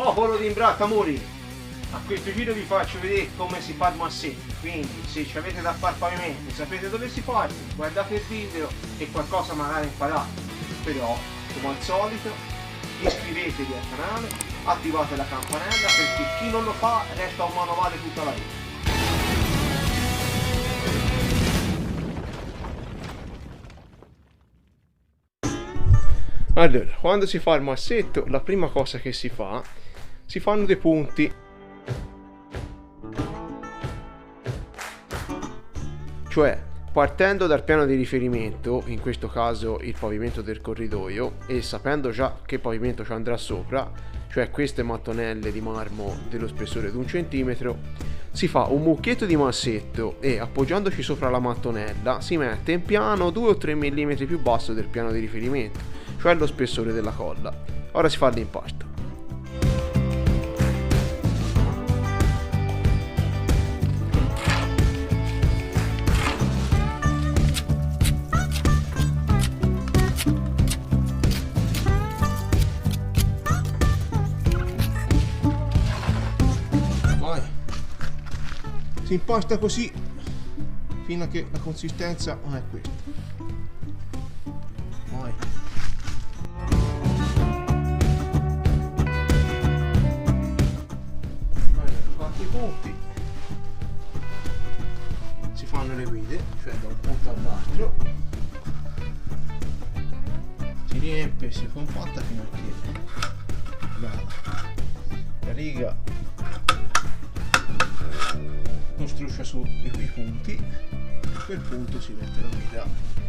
Popolo di Imbracamuri, a questo giro vi faccio vedere come si fa il massetto, quindi se ci avete da far pavimento, sapete dove si parte, guardate il video e qualcosa magari imparate. Però, come al solito, iscrivetevi al canale, attivate la campanella perché chi non lo fa resta un manovale tutta la vita. Allora, quando si fa il massetto, la prima cosa che si fanno dei punti. Cioè, partendo dal piano di riferimento, in questo caso il pavimento del corridoio, e sapendo già che pavimento ci andrà sopra, cioè queste mattonelle di marmo dello spessore di 1 centimetro, si fa un mucchietto di massetto e appoggiandoci sopra la mattonella si mette in piano 2 o 3 mm più basso del piano di riferimento, cioè lo spessore della colla. Ora si fa l'impasto. Si impasta così fino a che la consistenza non è questa. Poi fatti i punti, si fanno le guide, cioè da un punto all'altro, si riempie e si compatta fino a che la riga non struscia su i punti, e a quel punto si mette la guida.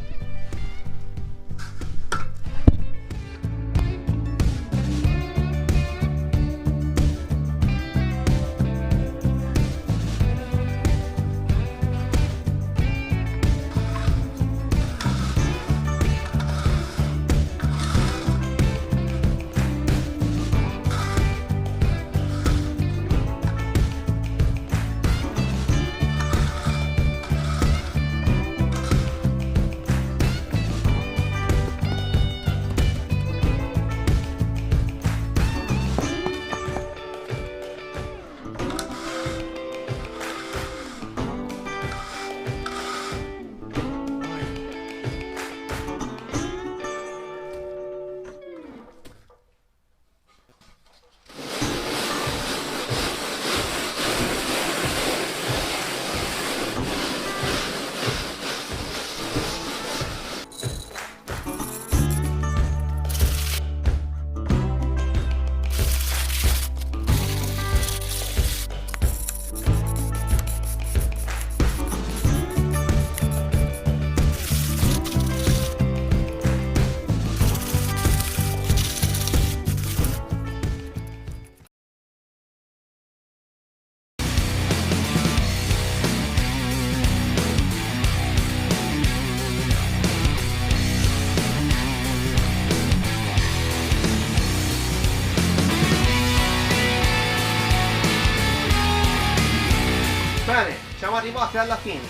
Bene, siamo arrivati alla fine.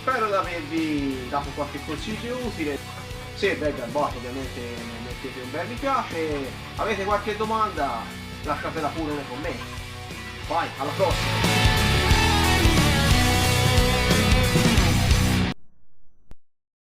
Spero di avervi dato qualche consiglio utile. Se vi è garbato ovviamente mettete un bel mi piace. Avete qualche domanda lasciatela pure nei commenti. Vai, alla prossima!